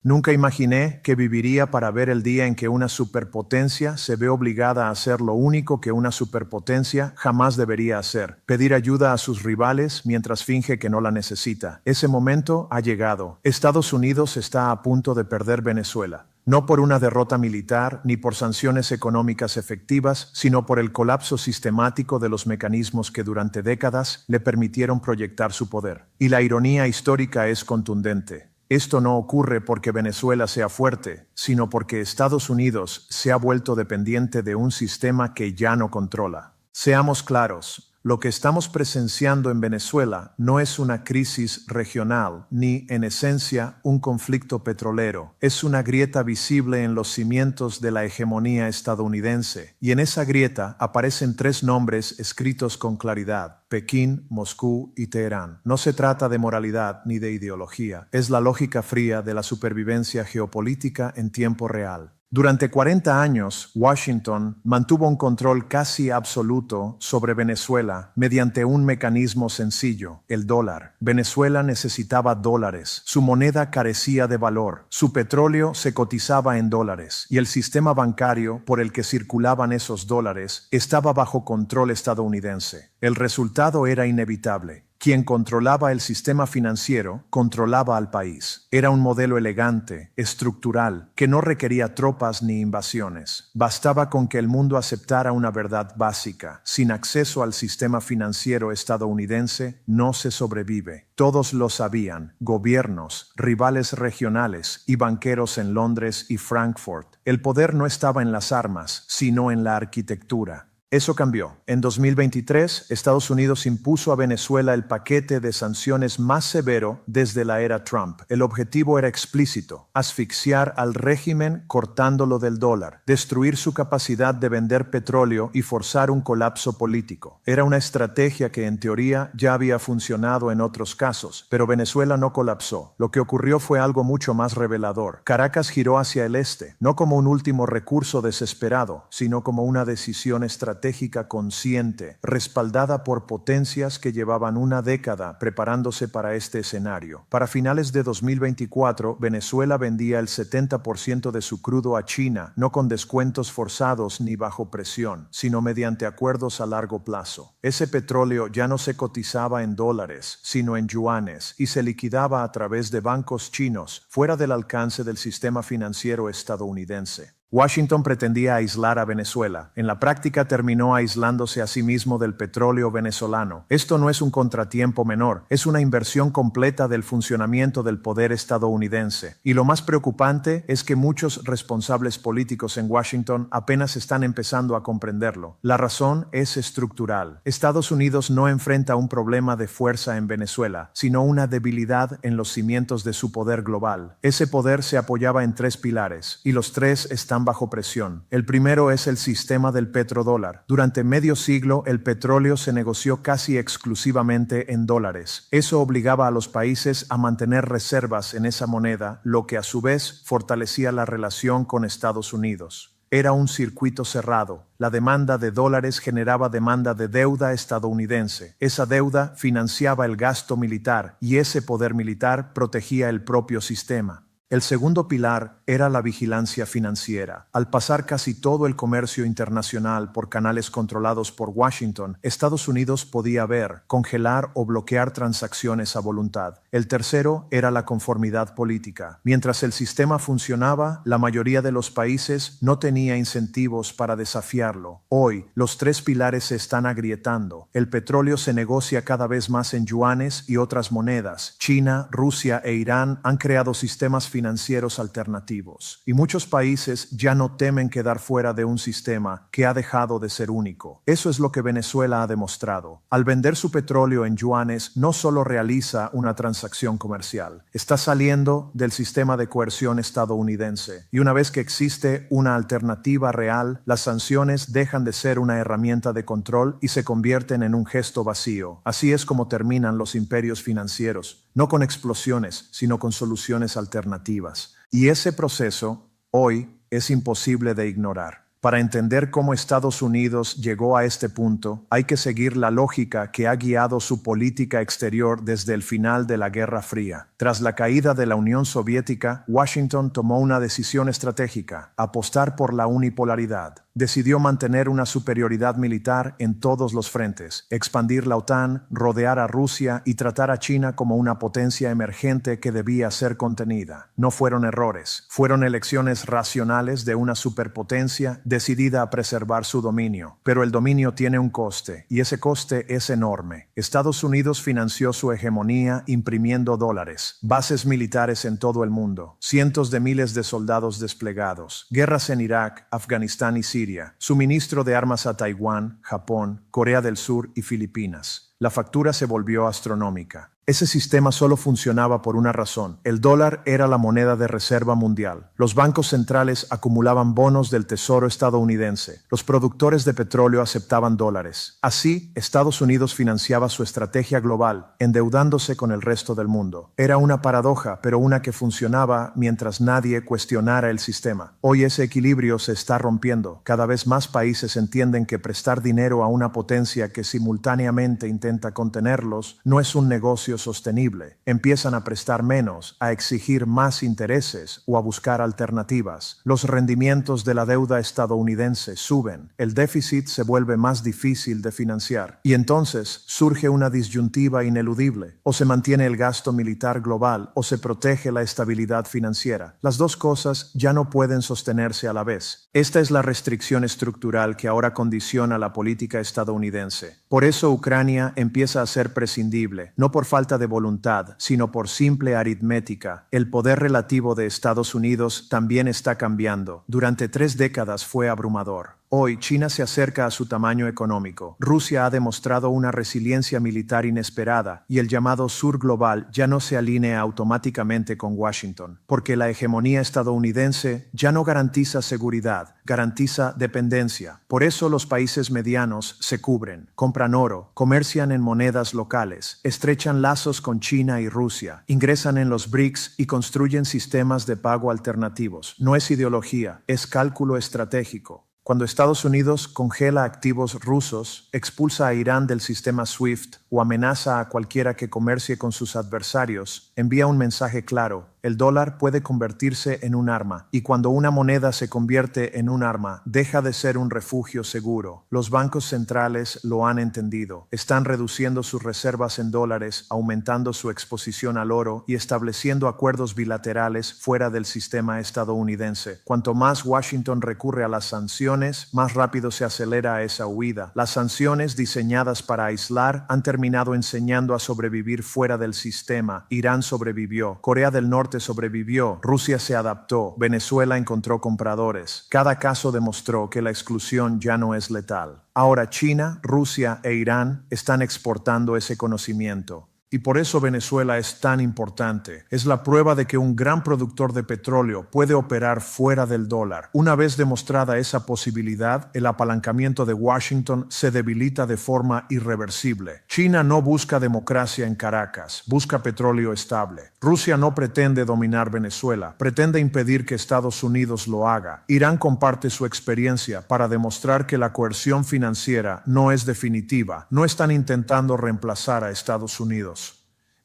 Nunca imaginé que viviría para ver el día en que una superpotencia se ve obligada a hacer lo único que una superpotencia jamás debería hacer: pedir ayuda a sus rivales mientras finge que no la necesita. Ese momento ha llegado. Estados Unidos está a punto de perder Venezuela. No por una derrota militar ni por sanciones económicas efectivas, sino por el colapso sistemático de los mecanismos que durante décadas le permitieron proyectar su poder. Y la ironía histórica es contundente. Esto no ocurre porque Venezuela sea fuerte, sino porque Estados Unidos se ha vuelto dependiente de un sistema que ya no controla. Seamos claros. Lo que estamos presenciando en Venezuela no es una crisis regional, ni, en esencia, un conflicto petrolero. Es una grieta visible en los cimientos de la hegemonía estadounidense, y en esa grieta aparecen tres nombres escritos con claridad: Pekín, Moscú y Teherán. No se trata de moralidad ni de ideología, es la lógica fría de la supervivencia geopolítica en tiempo real. Durante 40 años, Washington mantuvo un control casi absoluto sobre Venezuela mediante un mecanismo sencillo: el dólar. Venezuela necesitaba dólares, su moneda carecía de valor, su petróleo se cotizaba en dólares, y el sistema bancario por el que circulaban esos dólares estaba bajo control estadounidense. El resultado era inevitable. Quien controlaba el sistema financiero controlaba al país. Era un modelo elegante, estructural, que no requería tropas ni invasiones. Bastaba con que el mundo aceptara una verdad básica: sin acceso al sistema financiero estadounidense no se sobrevive. Todos lo sabían: gobiernos, rivales regionales y banqueros en Londres y Frankfurt. El poder no estaba en las armas, sino en la arquitectura. Eso cambió. En 2023, Estados Unidos impuso a Venezuela el paquete de sanciones más severo desde la era Trump. El objetivo era explícito: asfixiar al régimen cortándolo del dólar, destruir su capacidad de vender petróleo y forzar un colapso político. Era una estrategia que en teoría ya había funcionado en otros casos, pero Venezuela no colapsó. Lo que ocurrió fue algo mucho más revelador. Caracas giró hacia el este, no como un último recurso desesperado, sino como una decisión estratégica consciente, respaldada por potencias que llevaban una década preparándose para este escenario. Para finales de 2024, Venezuela vendía el 70% de su crudo a China, no con descuentos forzados ni bajo presión, sino mediante acuerdos a largo plazo. Ese petróleo ya no se cotizaba en dólares, sino en yuanes, y se liquidaba a través de bancos chinos, fuera del alcance del sistema financiero estadounidense. Washington pretendía aislar a Venezuela. En la práctica terminó aislándose a sí mismo del petróleo venezolano. Esto no es un contratiempo menor, es una inversión completa del funcionamiento del poder estadounidense. Y lo más preocupante es que muchos responsables políticos en Washington apenas están empezando a comprenderlo. La razón es estructural. Estados Unidos no enfrenta un problema de fuerza en Venezuela, sino una debilidad en los cimientos de su poder global. Ese poder se apoyaba en tres pilares, y los tres están bajo presión. El primero es el sistema del petrodólar. Durante medio siglo, el petróleo se negoció casi exclusivamente en dólares. Eso obligaba a los países a mantener reservas en esa moneda, lo que a su vez fortalecía la relación con Estados Unidos. Era un circuito cerrado. La demanda de dólares generaba demanda de deuda estadounidense. Esa deuda financiaba el gasto militar, y ese poder militar protegía el propio sistema. El segundo pilar era la vigilancia financiera. Al pasar casi todo el comercio internacional por canales controlados por Washington, Estados Unidos podía ver, congelar o bloquear transacciones a voluntad. El tercero era la conformidad política. Mientras el sistema funcionaba, la mayoría de los países no tenía incentivos para desafiarlo. Hoy, los tres pilares se están agrietando. El petróleo se negocia cada vez más en yuanes y otras monedas. China, Rusia e Irán han creado sistemas financieros alternativos, y muchos países ya no temen quedar fuera de un sistema que ha dejado de ser único. Eso es lo que Venezuela ha demostrado. Al vender su petróleo en yuanes, no solo realiza una transacción comercial, está saliendo del sistema de coerción estadounidense, y una vez que existe una alternativa real, las sanciones dejan de ser una herramienta de control y se convierten en un gesto vacío. Así es como terminan los imperios financieros, no con explosiones, sino con soluciones alternativas. Y ese proceso, hoy, es imposible de ignorar. Para entender cómo Estados Unidos llegó a este punto, hay que seguir la lógica que ha guiado su política exterior desde el final de la Guerra Fría. Tras la caída de la Unión Soviética, Washington tomó una decisión estratégica: apostar por la unipolaridad. Decidió mantener una superioridad militar en todos los frentes, expandir la OTAN, rodear a Rusia y tratar a China como una potencia emergente que debía ser contenida. No fueron errores, fueron elecciones racionales de una superpotencia decidida a preservar su dominio. Pero el dominio tiene un coste, y ese coste es enorme. Estados Unidos financió su hegemonía imprimiendo dólares, bases militares en todo el mundo, cientos de miles de soldados desplegados, guerras en Irak, Afganistán y Siria, suministro de armas a Taiwán, Japón, Corea del Sur y Filipinas. La factura se volvió astronómica. Ese sistema solo funcionaba por una razón: el dólar era la moneda de reserva mundial. Los bancos centrales acumulaban bonos del Tesoro estadounidense. Los productores de petróleo aceptaban dólares. Así, Estados Unidos financiaba su estrategia global, endeudándose con el resto del mundo. Era una paradoja, pero una que funcionaba mientras nadie cuestionara el sistema. Hoy ese equilibrio se está rompiendo. Cada vez más países entienden que prestar dinero a una potencia que simultáneamente intenta contenerlos no es un negocio sostenible. Empiezan a prestar menos, a exigir más intereses o a buscar alternativas. Los rendimientos de la deuda estadounidense suben. El déficit se vuelve más difícil de financiar. Y entonces surge una disyuntiva ineludible: o se mantiene el gasto militar global o se protege la estabilidad financiera. Las dos cosas ya no pueden sostenerse a la vez. Esta es la restricción estructural que ahora condiciona la política estadounidense. Por eso Ucrania empieza a ser prescindible, no por falta de voluntad, sino por simple aritmética. El poder relativo de Estados Unidos también está cambiando. Durante 3 décadas fue abrumador. Hoy China se acerca a su tamaño económico. Rusia ha demostrado una resiliencia militar inesperada y el llamado sur global ya no se alinea automáticamente con Washington, porque la hegemonía estadounidense ya no garantiza seguridad, garantiza dependencia. Por eso los países medianos se cubren, compran oro, comercian en monedas locales, estrechan lazos con China y Rusia, ingresan en los BRICS y construyen sistemas de pago alternativos. No es ideología, es cálculo estratégico. Cuando Estados Unidos congela activos rusos, expulsa a Irán del sistema SWIFT o amenaza a cualquiera que comercie con sus adversarios, envía un mensaje claro: el dólar puede convertirse en un arma, y cuando una moneda se convierte en un arma, deja de ser un refugio seguro. Los bancos centrales lo han entendido. Están reduciendo sus reservas en dólares, aumentando su exposición al oro y estableciendo acuerdos bilaterales fuera del sistema estadounidense. Cuanto más Washington recurre a las sanciones, más rápido se acelera esa huida. Las sanciones diseñadas para aislar han terminado enseñando a sobrevivir fuera del sistema. Irán sobrevivió, Corea del Norte sobrevivió, Rusia se adaptó, Venezuela encontró compradores. Cada caso demostró que la exclusión ya no es letal. Ahora China, Rusia e Irán están exportando ese conocimiento. Y por eso Venezuela es tan importante. Es la prueba de que un gran productor de petróleo puede operar fuera del dólar. Una vez demostrada esa posibilidad, el apalancamiento de Washington se debilita de forma irreversible. China no busca democracia en Caracas, busca petróleo estable. Rusia no pretende dominar Venezuela, pretende impedir que Estados Unidos lo haga. Irán comparte su experiencia para demostrar que la coerción financiera no es definitiva. No están intentando reemplazar a Estados Unidos.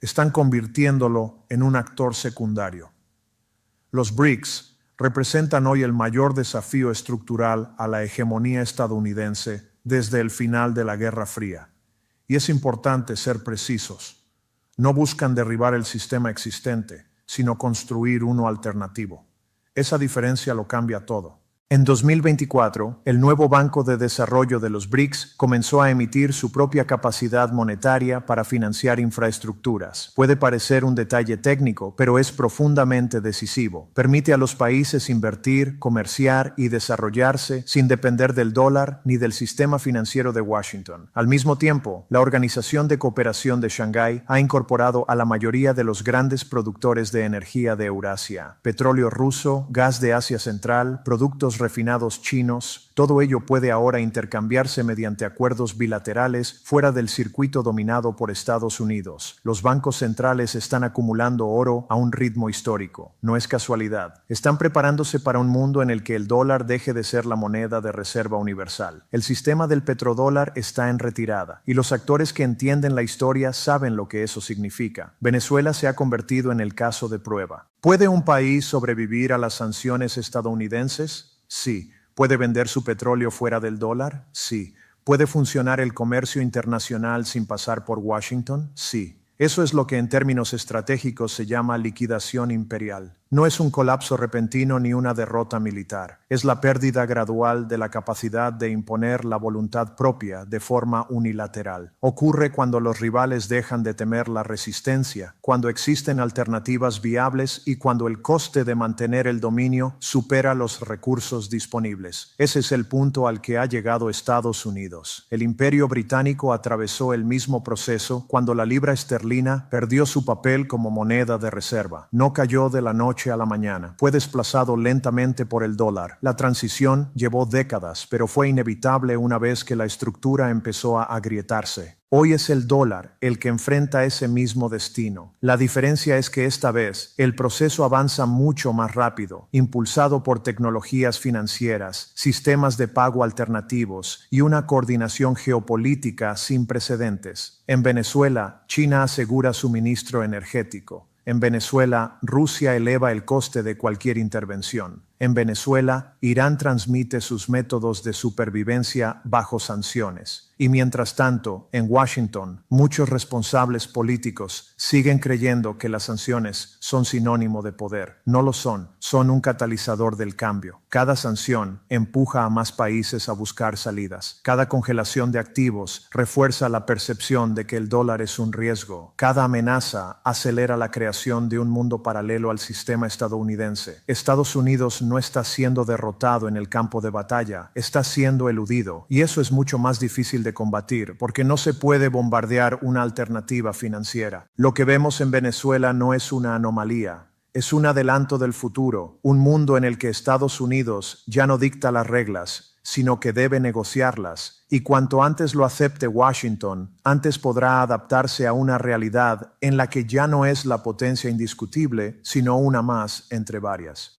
Están convirtiéndolo en un actor secundario. Los BRICS representan hoy el mayor desafío estructural a la hegemonía estadounidense desde el final de la Guerra Fría. Y es importante ser precisos. No buscan derribar el sistema existente, sino construir uno alternativo. Esa diferencia lo cambia todo. En 2024, el nuevo Banco de Desarrollo de los BRICS comenzó a emitir su propia capacidad monetaria para financiar infraestructuras. Puede parecer un detalle técnico, pero es profundamente decisivo. Permite a los países invertir, comerciar y desarrollarse sin depender del dólar ni del sistema financiero de Washington. Al mismo tiempo, la Organización de Cooperación de Shanghái ha incorporado a la mayoría de los grandes productores de energía de Eurasia: petróleo ruso, gas de Asia Central, productos productos refinados chinos, todo ello puede ahora intercambiarse mediante acuerdos bilaterales fuera del circuito dominado por Estados Unidos. Los bancos centrales están acumulando oro a un ritmo histórico. No es casualidad. Están preparándose para un mundo en el que el dólar deje de ser la moneda de reserva universal. El sistema del petrodólar está en retirada, y los actores que entienden la historia saben lo que eso significa. Venezuela se ha convertido en el caso de prueba. ¿Puede un país sobrevivir a las sanciones estadounidenses? Sí. ¿Puede vender su petróleo fuera del dólar? Sí. ¿Puede funcionar el comercio internacional sin pasar por Washington? Sí. Eso es lo que en términos estratégicos se llama liquidación imperial. No es un colapso repentino ni una derrota militar. Es la pérdida gradual de la capacidad de imponer la voluntad propia de forma unilateral. Ocurre cuando los rivales dejan de temer la resistencia, cuando existen alternativas viables y cuando el coste de mantener el dominio supera los recursos disponibles. Ese es el punto al que ha llegado Estados Unidos. El Imperio Británico atravesó el mismo proceso cuando la libra esterlina perdió su papel como moneda de reserva. No cayó de la noche a la mañana. Fue desplazado lentamente por el dólar. La transición llevó décadas, pero fue inevitable una vez que la estructura empezó a agrietarse. Hoy es el dólar el que enfrenta ese mismo destino. La diferencia es que esta vez el proceso avanza mucho más rápido, impulsado por tecnologías financieras, sistemas de pago alternativos y una coordinación geopolítica sin precedentes. En Venezuela, China asegura suministro energético. En Venezuela, Rusia eleva el coste de cualquier intervención. En Venezuela, Irán transmite sus métodos de supervivencia bajo sanciones. Y mientras tanto, en Washington, muchos responsables políticos siguen creyendo que las sanciones son sinónimo de poder. No lo son, son un catalizador del cambio. Cada sanción empuja a más países a buscar salidas. Cada congelación de activos refuerza la percepción de que el dólar es un riesgo. Cada amenaza acelera la creación de un mundo paralelo al sistema estadounidense. Estados Unidos no está siendo derrotado en el campo de batalla, está siendo eludido, y eso es mucho más difícil de combatir, porque no se puede bombardear una alternativa financiera. Lo que vemos en Venezuela no es una anomalía, es un adelanto del futuro, un mundo en el que Estados Unidos ya no dicta las reglas, sino que debe negociarlas, y cuanto antes lo acepte Washington, antes podrá adaptarse a una realidad en la que ya no es la potencia indiscutible, sino una más entre varias.